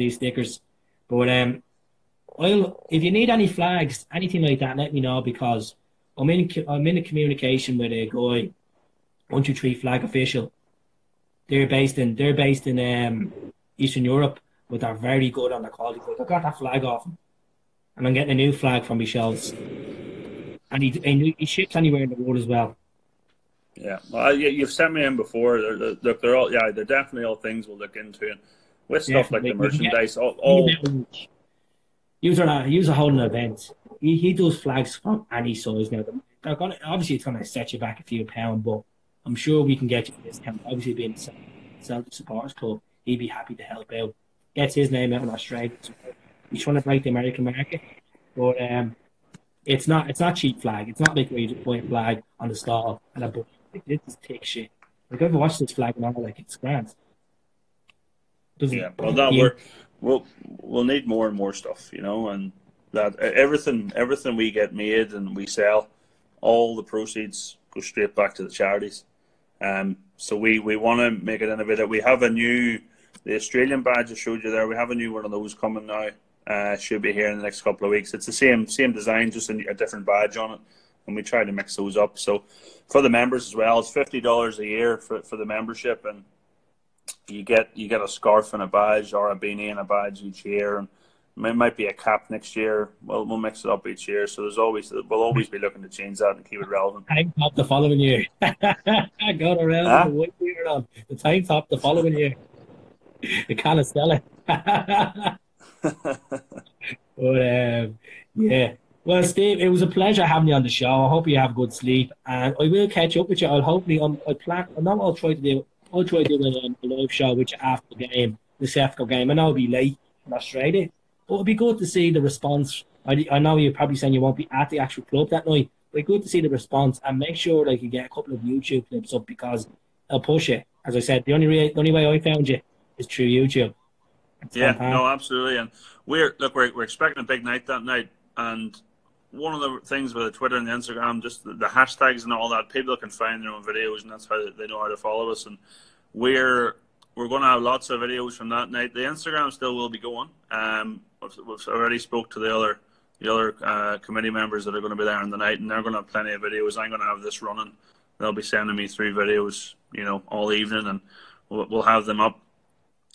if you need any flags, anything like that, let me know because I'm in a communication with a guy, 123 Flag Official. They're based in Eastern Europe. But they're very good on the quality. I got that flag off him. And I'm getting a new flag from my shelves. And he ships anywhere in the world as well. Yeah. Well, you've sent me in before. They're all, they're definitely all things we'll look into. And with stuff like the merchandise, You're holding an event. He does flags from any size now. Obviously, it's going to set you back a few pounds, but I'm sure we can get you a discount. Obviously, being a Celtic Supporters Club, he'd be happy to help out. Gets his name out in Australia. He's trying to break the American market, but it's not cheap flag. It's not like where you just buy a flag on the stall and a book. This is thick shit. I've ever watched this flag and all it's grand. We'll need more and more stuff, and that everything we get made and we sell, all the proceeds go straight back to the charities. So we want to make it innovative. We have the Australian badge I showed you there. We have a new one of those coming now. Should be here in the next couple of weeks. It's the same design, just a different badge on it, and we try to mix those up. So for the members as well, it's $50 a year for the membership, and you get a scarf and a badge or a beanie and a badge each year. And It might be a cap next year. We'll mix it up each year. So we'll always be looking to change that and keep it relevant. Tank top the following year. I got around with the white beard on. The tank top the following year. You can't sell it. But yeah. Well, Steve, it was a pleasure having you on the show. I hope you have good sleep, and I will catch up with you. I'll try to do a live show with you after the game, the Sefco game. I know it'll be late in Australia, but it'll be good to see the response. I know you're probably saying you won't be at the actual club that night, but it's good to see the response, and make sure like you get a couple of YouTube clips up, because I'll push it. As I said, the only way I found you is through YouTube. No, absolutely. And we're expecting a big night that night, and one of the things with the Twitter and the Instagram, just the hashtags and all that, people can find their own videos, and that's how they know how to follow us. And we're going to have lots of videos from that night. The Instagram still will be going. We've already spoke to the other committee members that are going to be there on the night, and they're going to have plenty of videos. I'm going to have this running. They'll be sending me 3 videos, all evening, and we'll have them up.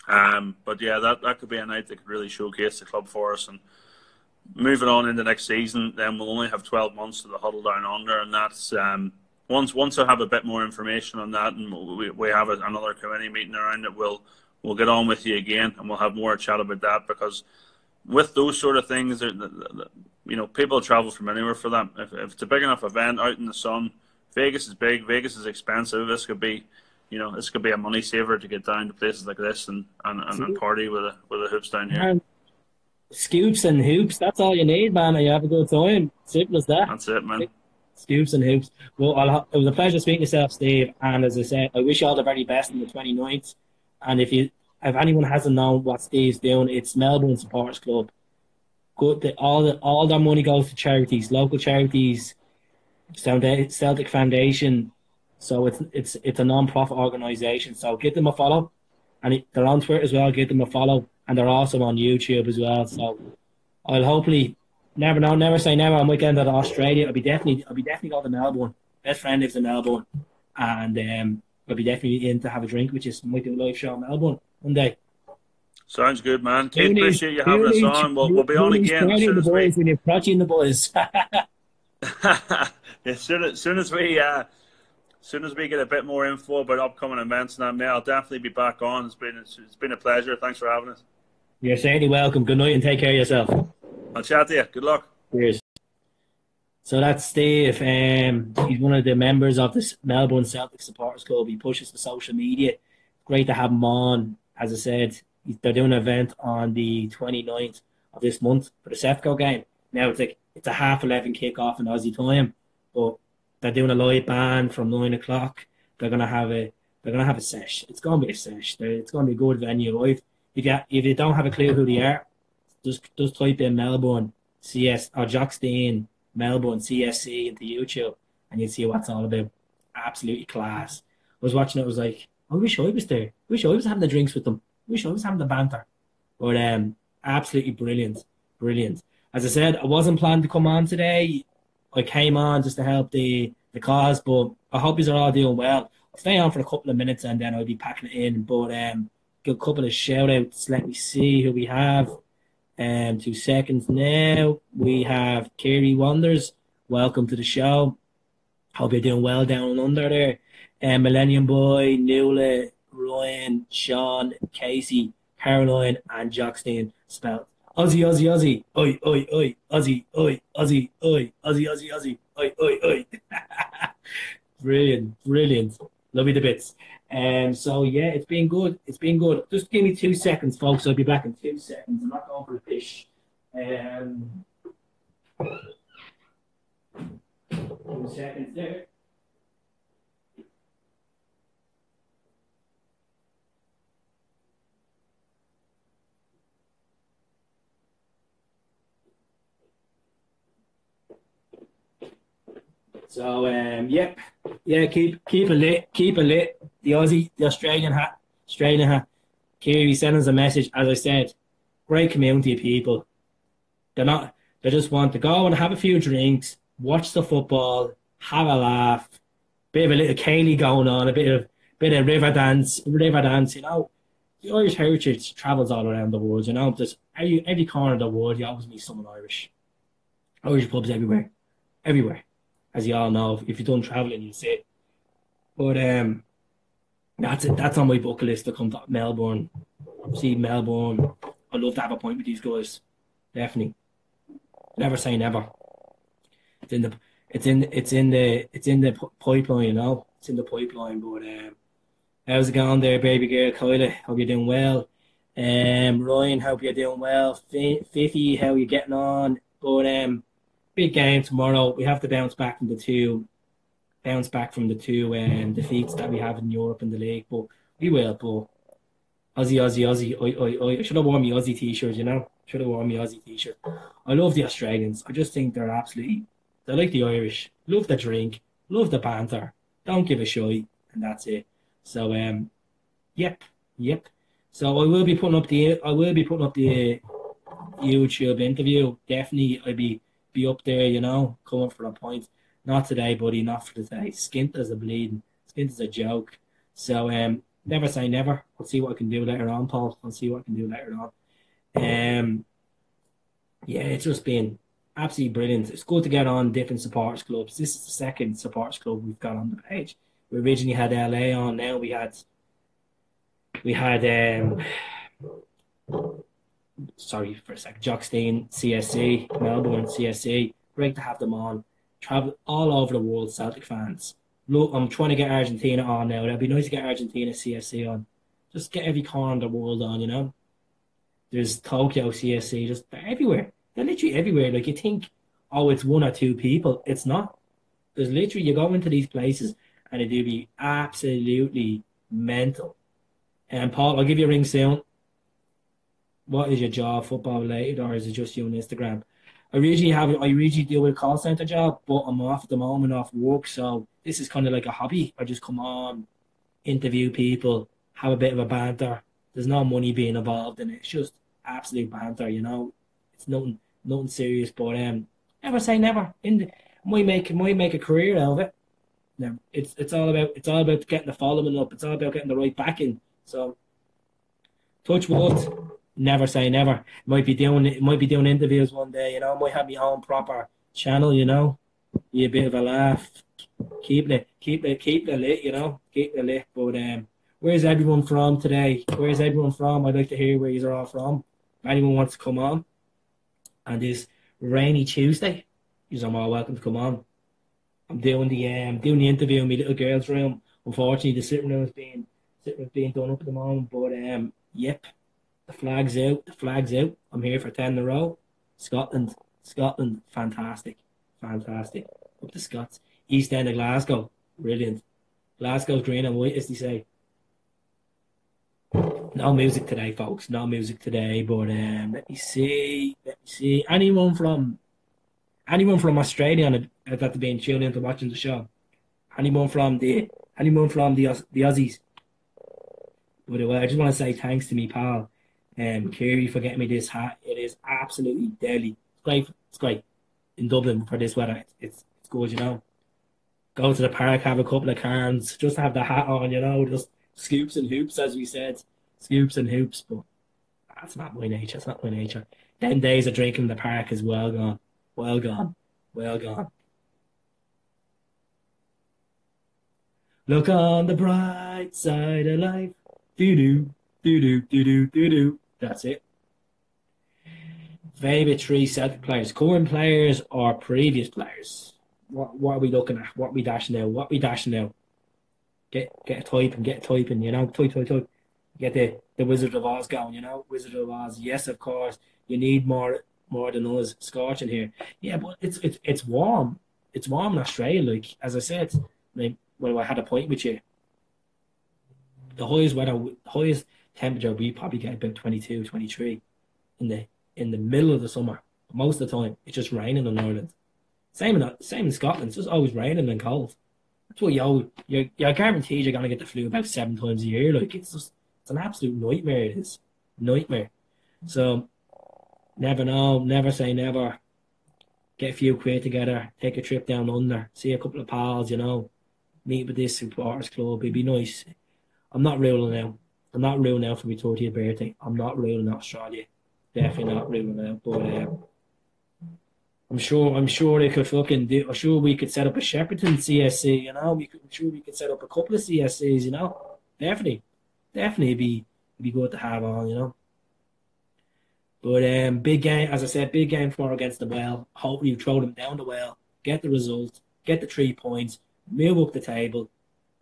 But yeah, that could be a night that could really showcase the club for us. And moving on into next season, then we'll only have 12 months to the Huddle Down Under, and that's once I have a bit more information on that, and we have another committee meeting around it, we'll get on with you again, and we'll have more chat about that, because with those sort of things, people travel from anywhere for that. If it's a big enough event out in the sun, Vegas is big, Vegas is expensive. This could be a money saver to get down to places like this and party with the hoops down here. Scoops and hoops, that's all you need, man, and you have a good time. Simple as that. That's it, man. Scoops and hoops. Well, it was a pleasure speaking to yourself, Steve, and as I said, I wish you all the very best on the 29th. And if anyone hasn't known what Steve's doing, it's Melbourne Supporters Club. All their money goes to charities, local charities, Celtic Foundation. So it's a non-profit organisation. So give them a follow, and they're on Twitter as well. Give them a follow, and they're also on YouTube as well. So I'll hopefully, never say never. I might get into Australia. I'll be definitely going to Melbourne. Best friend lives in Melbourne, and I'll be definitely in to have a drink with you. Might do a live show in Melbourne one day. Sounds good, man. Keith, appreciate you having us on. We'll be on again as soon as when you're protching the boys. As soon as we get a bit more info about upcoming events and that, I'll definitely be back on. It's been a pleasure. Thanks for having us. You're certainly welcome. Good night and take care of yourself. I'll chat to you. Good luck. Cheers. So that's Steve. He's one of the members of the Melbourne Celtic Supporters Club. He pushes the social media. Great to have him on. As I said, they're doing an event on the 29th of this month for the Sefco game. Now it's a 11:30 kick-off in Aussie time, but they're doing a live band from 9 o'clock. They're gonna have a sesh. It's gonna be a sesh. It's gonna be a good venue, right? If you don't have a clue who they are, just type in Melbourne CS or Jock stein Melbourne CSC into YouTube, and you'll see what it's all about. Absolutely class. I was watching it. I was like, I wish I was there. I wish I was having the drinks with them. I wish I was having the banter. But absolutely brilliant. As I said, I wasn't planning to come on today. I came on just to help the cause, but I hope you are all doing well. I'll stay on for a couple of minutes and then I'll be packing it in. But give a couple of shout outs. Let me see who we have. 2 seconds now. We have Kerry Wonders. Welcome to the show. Hope you're doing well down under there. Millennium Boy, Nuala, Ryan, Sean, Casey, Caroline, and Jock stein. Spelled Aussie, Aussie, Aussie, oi, oi, oi, Aussie, oi, Aussie, oi, Aussie, Aussie, Aussie, oi, oi, oi. Brilliant. Love you the bits. So yeah, it's been good. Just give me 2 seconds, folks. I'll be back in 2 seconds. I'm not going for a fish. 2 seconds there. So keep it lit. The Australian hat. Kiri sent us a message. As I said, great community of people. They just want to go and have a few drinks, watch the football, have a laugh, bit of a little Kaylee going on, a bit of river dance. the Irish heritage travels all around the world. You know, there's every corner of the world, you always meet someone Irish. Irish pubs everywhere, everywhere. As you all know, if you've done traveling, you see it. But that's it. That's on my bucket list to come to Melbourne. See Melbourne. I'd love to have a point with these guys. Definitely. Never say never. It's in the pipeline, you know. It's in the pipeline. But how's it going there, baby girl? Kyla, hope you're doing well. Ryan, hope you're doing well. Fifi, how you getting on? But big game tomorrow. We have to bounce back from the two defeats that we have in Europe in the league. But we will. But Aussie, Aussie, Aussie. I should have worn my Aussie t-shirt, you know. Should have worn my Aussie t-shirt. I love the Australians. I just think they're like the Irish. Love the drink. Love the banter. Don't give a shit. And that's it. So, yep. So I will be putting up the YouTube interview. Definitely, I'll be up there, you know, coming for a point. Not today, buddy. Not for today. Skint as a bleeding. Skint as a joke. So, never say never. I'll see what I can do later on, Paul. I'll see what I can do later on. Yeah, it's just been absolutely brilliant. It's good to get on different supporters clubs. This is the second supporters club we've got on the page. We originally had LA on. Now we had sorry for a second, Jock, stein, CSC, Melbourne, CSC. Great to have them on. Travel all over the world, Celtic fans. Look, I'm trying to get Argentina on now. It'd be nice to get Argentina CSC on. Just get every corner of the world on, you know. There's Tokyo CSC, just they're everywhere. They're literally everywhere. Like, you think, oh, it's one or two people. It's not. There's literally, you go into these places and it do be absolutely mental. And Paul, I'll give you a ring soon. What is your job, football related, or is it just you on Instagram? I usually do a call center job, but I'm off at the moment, off work, so this is kind of like a hobby. I just come on, interview people, have a bit of a banter. There's no money being involved in it. It's just absolute banter, you know. It's nothing serious, but never say never. Might make a career out of it. No, it's all about getting the following up. It's all about getting the right backing. So, touch wood. Never say never. Might be doing interviews one day, you know. Might have my own proper channel, you know. Be a bit of a laugh. Keep it lit, you know. Keep it lit. But where's everyone from today? Where's everyone from? I'd like to hear where you are all from. If anyone wants to come on, and this rainy Tuesday, you're all welcome to come on. I'm doing the interview in my little girl's room. Unfortunately, the sitting room is being done up at the moment. But yep. The flag's out. I'm here for 10 in a row. Scotland, fantastic. Up the Scots. East End of Glasgow, brilliant. Glasgow's green and white, as they say. No music today, folks. No music today, but let me see. Anyone from Australia that's been tuned into watching the show? Anyone from the Aussies? But I just want to say thanks to me pal, Kiri, for getting me this hat. It is absolutely deadly. It's great in Dublin for this weather. It's good, you know. Go to the park, have a couple of cans, just have the hat on, you know, just scoops and hoops, as we said. Scoops and hoops, but that's not my nature. It's not my nature. 10 days of drinking in the park is well gone. Well gone. Look on the bright side of life. Do. That's it. Favorite 3 Celtic players, current players or previous players? What are we looking at? What we dashing out? Get a typing, you know. Type. Get the Wizard of Oz going, you know. Wizard of Oz. Yes, of course. You need more than us scorching here. Yeah, but it's warm. It's warm in Australia. Like, as I said, I had a point with you. The highest temperature we probably get about 22, 23 in the middle of the summer. Most of the time, it's just raining in Ireland. Same in Scotland. It's just always raining and cold. That's why you're guaranteed you're gonna get the flu about 7 times a year. Like, it's an absolute nightmare. It is nightmare. So never know. Never say never. Get a few quid together. Take a trip down under. See a couple of pals. You know, meet with this supporters club. It'd be nice. I'm not ruling out. I'm not ruling out for my 30th birthday. I'm not ruling out Australia. Definitely not ruling out. But I'm sure they could fucking do. I'm sure we could set up a Shepperton CSC. You know, I'm sure we could set up a couple of CSCs. You know, definitely be good to have on. You know. But big game, as I said, big game tomorrow against the Well. Hopefully you throw them down the Well, get the result, get the 3 points, move up the table.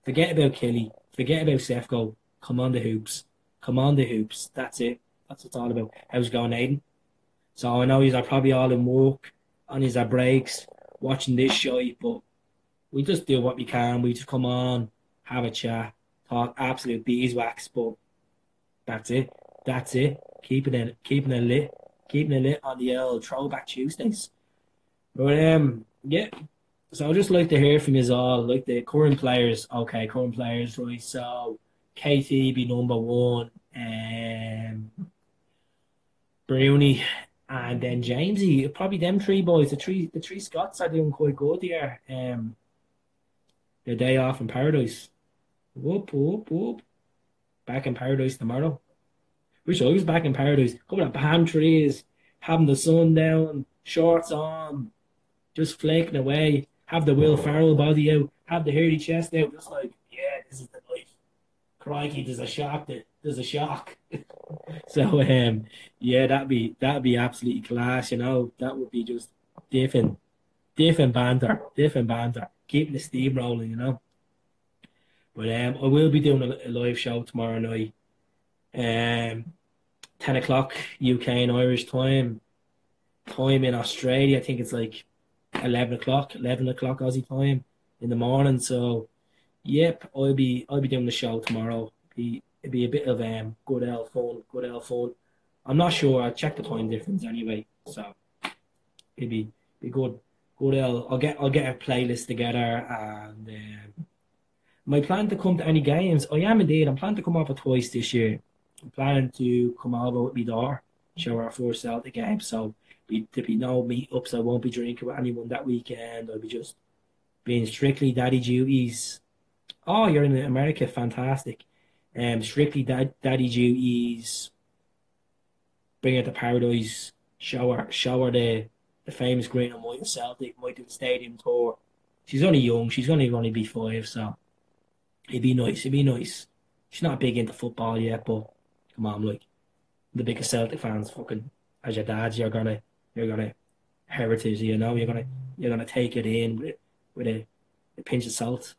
Forget about Killy, forget about Sefco. Come on the hoops, come on the hoops. That's it. That's what it's all about. How's it going, Aiden? So I know he's probably all in work, on his breaks, watching this show, but we just do what we can. We just come on, have a chat, talk absolute beeswax. But that's it. That's it. Keeping it lit on the old Throwback Tuesdays. But yeah. So I'd just like to hear from you all, like the current players. Okay, current players, right? So Katie be number one, Bruni, and then Jamesy. Probably them three boys. The three Scots are doing quite good here. Their day off in paradise. Whoop whoop whoop. Back in paradise tomorrow. Wish I was back in paradise. Couple of palm trees, having the sun down, shorts on, just flaking away. Have the Will Ferrell body out, have the hairy chest out, just like, yeah, this is the life. Crikey, there's a shock. There's a shock. So yeah, that'd be absolutely class. You know, that would be just different banter, keeping the steam rolling. You know. But I will be doing a live show tomorrow night. 10 o'clock UK and Irish time in Australia. I think it's like 11 o'clock Aussie time in the morning. So yep, I'll be doing the show tomorrow. It'd be a bit of good hell fun. I'm not sure. I'll check the time difference anyway. So it'd be good hell. I'll get a playlist together, and my plan to come to any games. I am indeed. I'm planning to come over twice this year. I'm planning to come over with my daughter, show our first Celtic game. So there'll be no meetups. I won't be drinking with anyone that weekend. I'll be just being strictly daddy duties. Oh, you're in America, fantastic. Strictly daddy duties. Bring her to paradise. Show her the famous green and white of Celtic. Might do a stadium tour. She's only young. She's only be 5, so it'd be nice. She's not big into football yet, but come on, like the biggest Celtic fans, fucking as your dads, you're gonna heritage, you know, you're gonna take it in with a pinch of salt.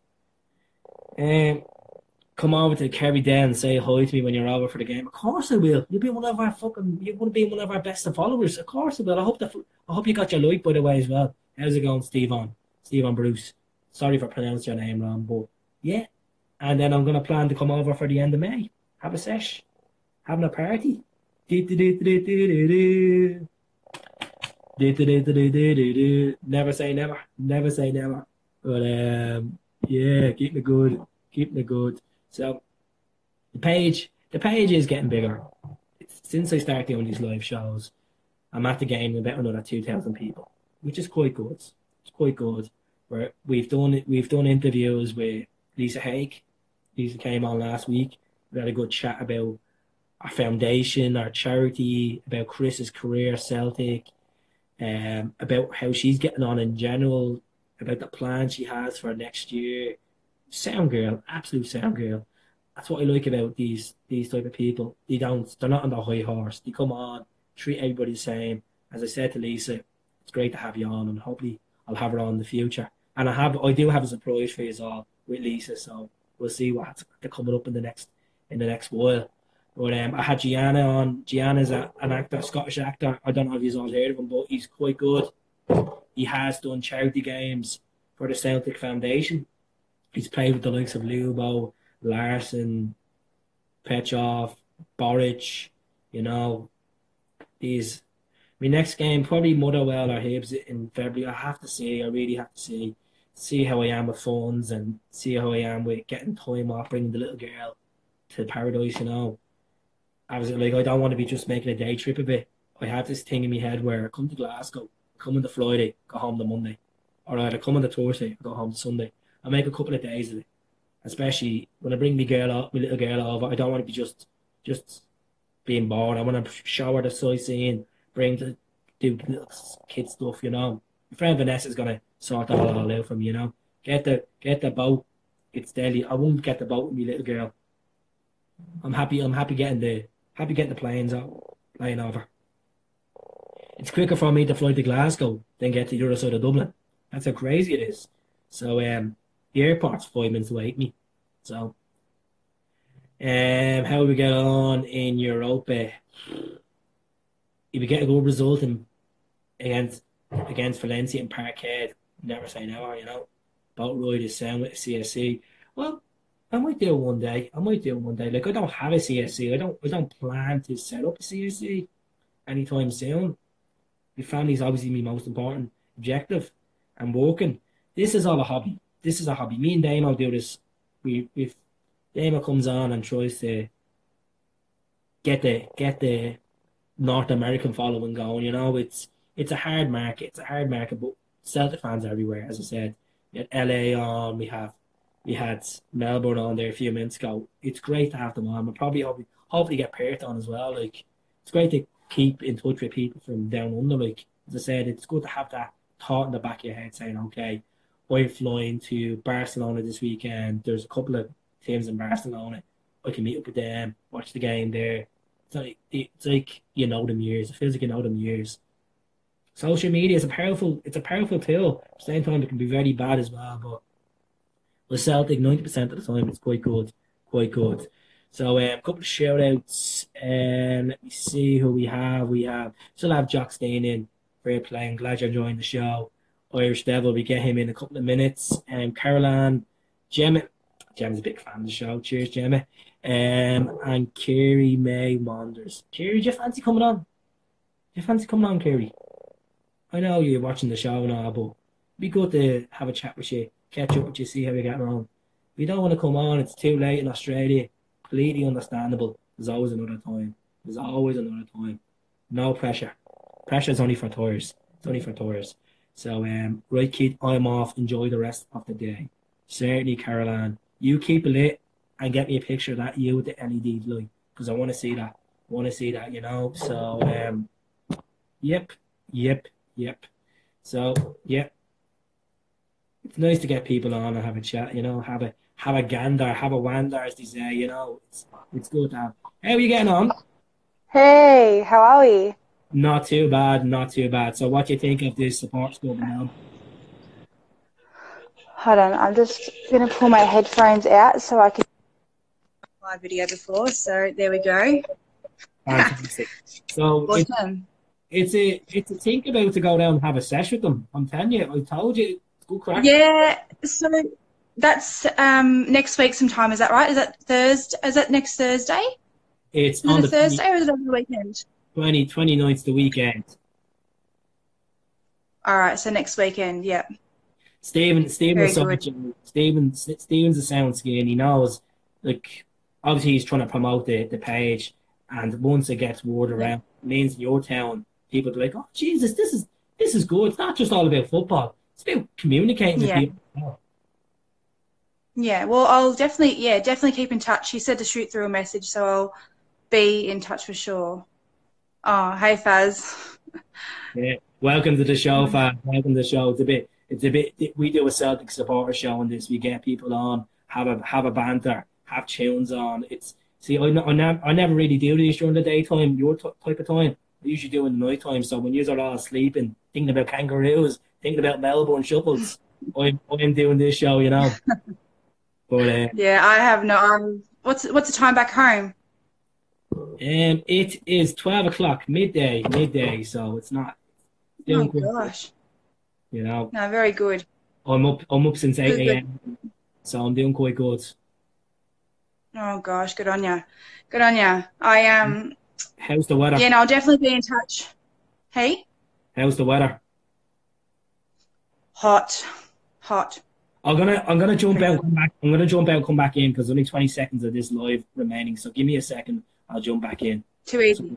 Come over to Kerry Den and say hi to me when you're over for the game. Of course I will. You'll be one of our best of followers. Of course I will. I hope you got your like, by the way, as well. How's it going, Stephen Bruce? Sorry for pronouncing your name wrong, but yeah. And then I'm gonna plan to come over for the end of May. Have a sesh. Having a party. Never say never. Never say never. But yeah, keeping it good. So the page is getting bigger. Since I started doing these live shows, I'm at the game with about another 2,000 people, which is quite good. It's quite good. Where we've done interviews with Lisa Haig. Lisa came on last week. We had a good chat about our foundation, our charity, about Chris's career, Celtic, about how she's getting on in general, about the plan she has for next year. Sound girl, absolute sound girl. That's what I like about these type of people. They're not on the high horse. They come on, treat everybody the same. As I said to Lisa, it's great to have you on, and hopefully I'll have her on in the future. And I do have a surprise for you all with Lisa, so we'll see what's coming up in the next while. But I had Gianna on. Gianna's an actor, Scottish actor. I don't know if you've all heard of him, but he's quite good. He has done charity games for the Celtic Foundation. He's played with the likes of Lubo, Larson, Petrov, Boric, you know. My next game, probably Motherwell or Hibs in February. I really have to see how I am with funds and see how I am with getting time off, bringing the little girl to paradise, you know. I don't want to be just making a day trip of it. I have this thing in my head where I come to Glasgow, come on the Friday, go home the Monday. Or either come on the Thursday, go home the Sunday. I make a couple of days of it. especially when I bring my little girl over. I don't want to be just being bored. I want to show her the sightseeing, bring to do little kid stuff. My friend Vanessa's gonna sort that all out for me. Get the boat. It's deadly. I won't get the boat with my little girl. I'm happy getting the planes out, flying over. It's quicker for me to fly to Glasgow than get to the other side of Dublin. That's how crazy it is. So the airport's 5 minutes away from me. So how we get on in Europa? If we get a good result against Valencia and Parkhead, never say never, Boat ride is sound with a CSC. Well, I might do it one day. Like, I don't have a CSC. I don't plan to set up a CSC anytime soon. My family's obviously my most important objective. I'm working. This is all a hobby. Me and Damo do this. If Damo comes on and tries to get the North American following going, it's a hard market. But Celtic fans everywhere, as I said. We had LA on, we had Melbourne on there a few minutes ago. It's great to have them on. We'll probably hopefully get Perth on as well. Like, it's great to keep in touch with people from down under. Like, as I said, it's good to have that thought in the back of your head saying, okay, I'm flying to Barcelona this weekend. There's a couple of teams in Barcelona. I can meet up with them, watch the game there. It's like you know them years. It feels like you know them years. Social media is a powerful tool. At the same time, it can be very bad as well. But with Celtic, 90% of the time, it's quite good. So a couple of shout outs. Let me see who we have. Still have Jock staying in. Fair play. I'm glad you're enjoying the show. Irish Devil, we get him in a couple of minutes. Caroline, Gemma. Gemma's a big fan of the show. Cheers, Gemma. And Kerry May Wanders. Kerry, do you fancy coming on? Kerry? I know you're watching the show now, but it'd be good to have a chat with you, catch up with you, see how you're getting on. If you don't want to come on, it's too late in Australia. Completely understandable. There's always another time. No pressure. Pressure's only for tours. So, right, kid, I'm off. Enjoy the rest of the day. Certainly, Caroline. You keep it lit and get me a picture of that you with the LED light, because I want to see that. So, yep. So, yep. It's nice to get people on and have a chat, have a gander, have a wander, as they say, It's good to have. How are you getting on? Hey, how are we? Not too bad. So what do you think of this support squad now? Hold on, I'm just going to pull my headphones out so I can my video before. So there we go. Fantastic. So awesome. It's a think about to go down and have a sesh with them. I'm telling you, I told you, it's good crack. Yeah, so that's next week sometime, is that right? Is that Thursday? Is that next Thursday? It's on the Thursday or is it over the weekend? 29th's the weekend. All right, so next weekend, yeah. Steven's a sound skin. He knows, like, obviously he's trying to promote the page, and once it gets word around, it means in your town, people are like, oh Jesus, this is good. It's not just all about football. It's about communicating with people. Yeah, well, I'll definitely keep in touch. He said to shoot through a message, so I'll be in touch for sure. Oh, hey Faz. Yeah, welcome to the show, Faz. Welcome to the show. It's a bit. We do a Celtic supporter show on this. We get people on, have a banter, have tunes on. I never really do these during the daytime, your type of time. I usually do in the night time. So when you're all sleeping, thinking about kangaroos, thinking about Melbourne shuffles, I'm doing this show, But yeah, I have no. What's the time back home? It is 12 o'clock, midday. So it's not. Oh gosh. No, very good. I'm up since 8 a.m. So I'm doing quite good. Oh gosh, good on ya. I How's the weather? Yeah, no, I'll definitely be in touch. Hey. How's the weather? Hot. I'm gonna jump out, come back. I'm gonna jump out, come back in because only 20 seconds of this live remaining. So give me a second. I'll jump back in. Too easy.